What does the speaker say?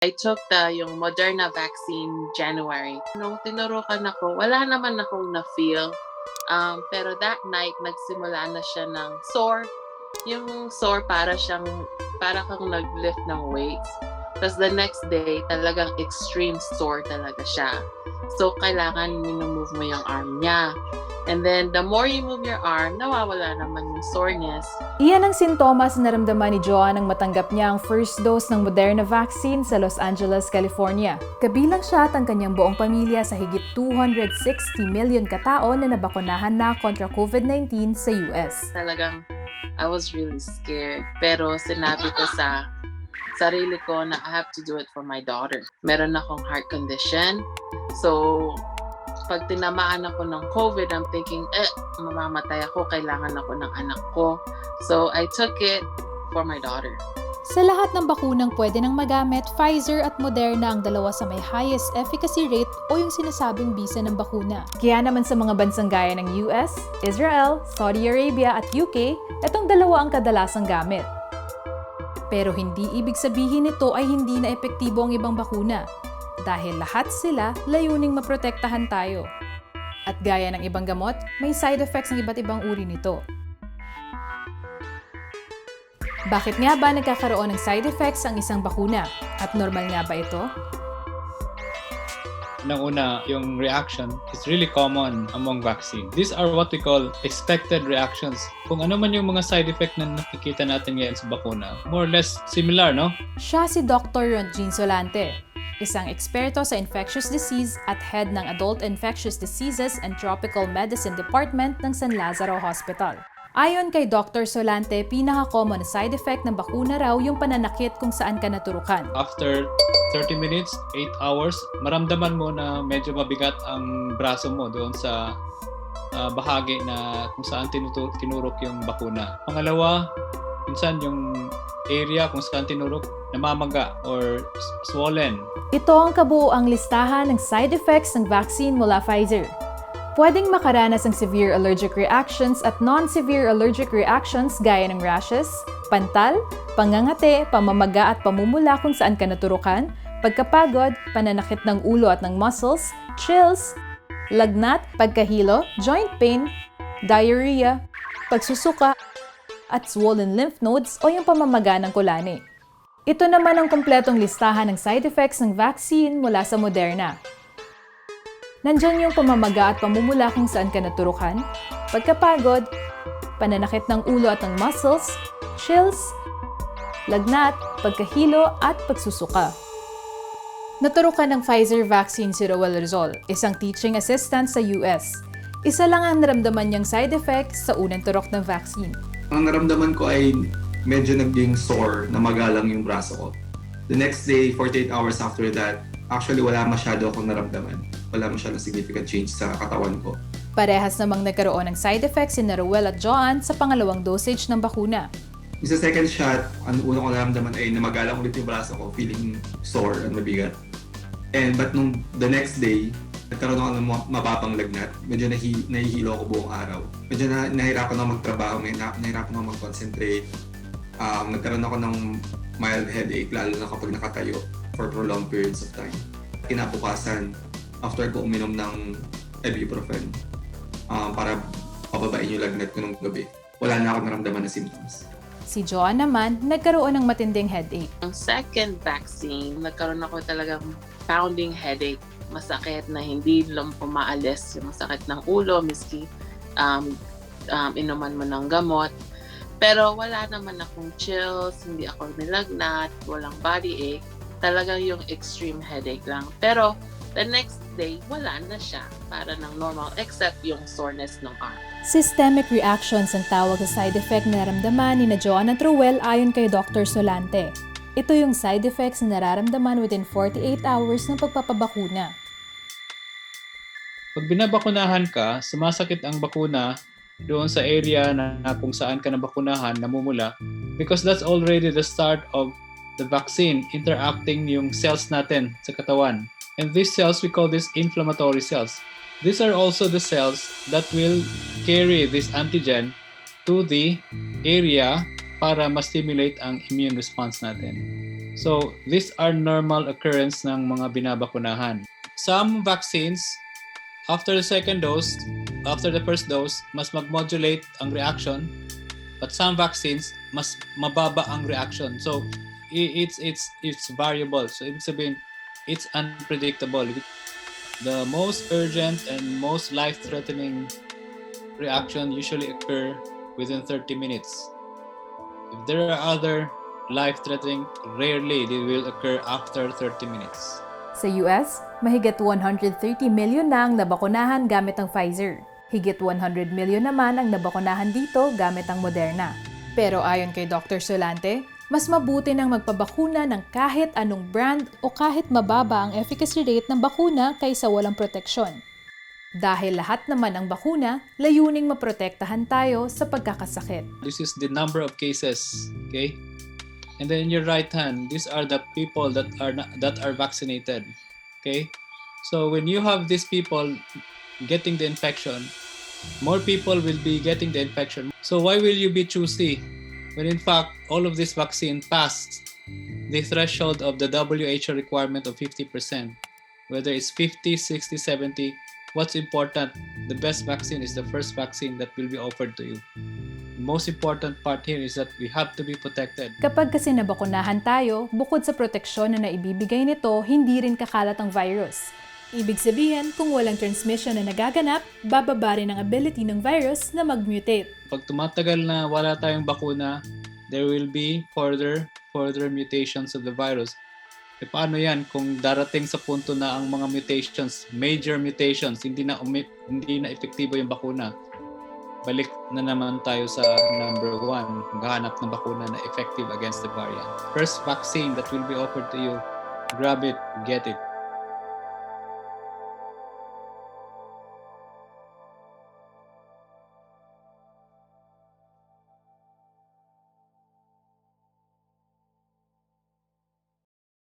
I took yung Moderna vaccine January. Nung tinurukan ako, wala naman akong na-feel. Pero that night, nagsimula na siya ng sore. Yung sore para kang nag-lift ng weights. Tapos the next day, talagang extreme sore talaga siya. So, kailangan minumove mo yung arm niya. And then, the more you move your arm, nawawala naman yung soreness. Iyan ang sintomas na naramdaman ni Joan nang matanggap niya ang first dose ng Moderna vaccine sa Los Angeles, California. Kabilang siya at ang kanyang buong pamilya sa higit 260 million katao na nabakunahan na kontra COVID-19 sa US. Talagang, I was really scared. Pero sinabi ko sa sarili ko na I have to do it for my daughter. Meron akong heart condition. So, pag tinamaan ako ng COVID, I'm thinking, mamamatay ako, kailangan ako ng anak ko. So, I took it for my daughter. Sa lahat ng bakunang pwede nang magamit, Pfizer at Moderna ang dalawa sa may highest efficacy rate o yung sinasabing bisa ng bakuna. Kaya naman sa mga bansang gaya ng US, Israel, Saudi Arabia at UK, itong dalawa ang kadalasang gamit. Pero hindi ibig sabihin nito ay hindi na epektibo ang ibang bakuna. Dahil lahat sila layuning maprotektahan tayo. At gaya ng ibang gamot, may side effects ng iba't ibang uri nito. Bakit nga ba nagkakaroon ng side effects ang isang bakuna? At normal nga ba ito? Una, yung reaction is really common among vaccine. These are what we call expected reactions. Kung ano man yung mga side effect na nakikita natin ngayon sa bakuna, more or less similar, no? Siya si Dr. Ronjin Solante, isang eksperto sa infectious disease at head ng Adult Infectious Diseases and Tropical Medicine Department ng San Lazaro Hospital. Ayon kay Dr. Solante, pinaka-common na side effect ng bakuna raw yung pananakit kung saan ka naturukan. After 30 minutes, 8 hours, maramdaman mo na medyo mabigat ang braso mo doon sa bahagi na kung saan tinurok yung bakuna. Pangalawa, minsan yung area kung saan tinurok namamaga or swollen. Ito ang kabuuang listahan ng side effects ng vaccine mula Pfizer. Pwedeng makaranas ng severe allergic reactions at non-severe allergic reactions gaya ng rashes, pantal, pangangate, pamamaga at pamumula kung saan ka naturukan, pagkapagod, pananakit ng ulo at ng muscles, chills, lagnat, pagkahilo, joint pain, diarrhea, pagsusuka, at swollen lymph nodes o yung pamamaga ng kulani. Ito naman ang kumpletong listahan ng side effects ng vaccine mula sa Moderna. Nandyan yung pamamaga at pamumula kung saan ka naturukan, pagkapagod, pananakit ng ulo at ng muscles, chills, lagnat, pagkahilo at pagsusuka. Naturukan ng Pfizer vaccine si Roel Rizal, isang teaching assistant sa US. Isa lang ang naramdaman niyang side effects sa unang turok ng vaccine. Ang naramdaman ko ay medyo naging sore, na magalang yung braso ko. The next day, 48 hours after that, actually wala masyado akong naramdaman. Wala masyadong significant change sa katawan ko. Parehas namang nagkaroon ng side effects si Roel at Joan sa pangalawang dosage ng bakuna. Sa second shot, ang unang ko naramdaman ay namagalang ulit yung braso ko, feeling sore at mabigat. But nung the next day, nagkaroon ako ng mababang lagnat. Medyo nahihilo ako buong araw. Medyo nahirapan ako magtrabaho, nahirapan ako mag-concentrate. Nagkaroon ako ng mild headache, lalo na kapag nakatayo for prolonged periods of time. Kinabukasan, after ko uminom ng ibuprofen para pababain yung lagnat ko nung gabi, wala na ako naramdaman na symptoms. Si Joan naman, nagkaroon ng matinding headache. Ang second vaccine, nagkaroon ako talagang pounding headache. Masakit na hindi lang umaalis yung sakit ng ulo, miski inuman mo ng gamot. Pero wala naman akong chills, hindi ako nilagnat, walang body ache. Talagang yung extreme headache lang. Pero the next day, wala na siya. Para ng normal, except yung soreness ng arm. Systemic reactions ang tawag sa side effect na naramdaman ni Joan at Roel ayon kay Dr. Solante. Ito yung side effects na nararamdaman within 48 hours ng pagpapabakuna. Pag binabakunahan ka, sumasakit ang bakuna doon sa area na kung saan ka nabakunahan, namumula, because that's already the start of the vaccine interacting yung cells natin sa katawan. And these cells, we call this inflammatory cells. These are also the cells that will carry this antigen to the area para ma-stimulate ang immune response natin. So, these are normal occurrence ng mga binabakunahan. Some vaccines, after the second dose, after the first dose, mas mag-modulate ang reaction. But some vaccines, mas mababa ang reaction. So, it's variable. So, ibig sabihin, it's unpredictable. The most urgent and most life-threatening reaction usually occur within 30 minutes. If there are other life-threatening, rarely they will occur after 30 minutes. Sa US, mahigit 130 milyon na ang nabakunahan gamit ang Pfizer. Higit 100 milyon naman ang nabakunahan dito gamit ang Moderna. Pero ayon kay Dr. Solante, mas mabuti nang magpabakuna ng kahit anong brand o kahit mababa ang efficacy rate ng bakuna kaysa walang proteksyon. Dahil lahat naman ang bakuna, layuning maprotektahan tayo sa pagkakasakit. This is the number of cases, okay? And then in your right hand, these are the people that are vaccinated, okay? So when you have these people getting the infection, more people will be getting the infection. So why will you be choosy when in fact all of this vaccine passed the threshold of the WHO requirement of 50%? Whether it's 50, 60, 70, what's important? The best vaccine is the first vaccine that will be offered to you. The most important part here is that we have to be protected. Kapag kasi nabakunahan tayo, bukod sa proteksyon na naibibigay nito, hindi rin kakalat ang virus. Ibig sabihin, kung walang transmission na nagaganap, bababa rin ang ability ng virus na mag-mutate. Pag tumatagal na wala tayong bakuna, there will be further mutations of the virus. E paano yan kung darating sa punto na ang mga mutations, major mutations, hindi na epektibo yung bakuna? Balik na naman tayo sa number 1, maghahanap ng bakuna na effective against the variant. First vaccine that will be offered to you, grab it, get it.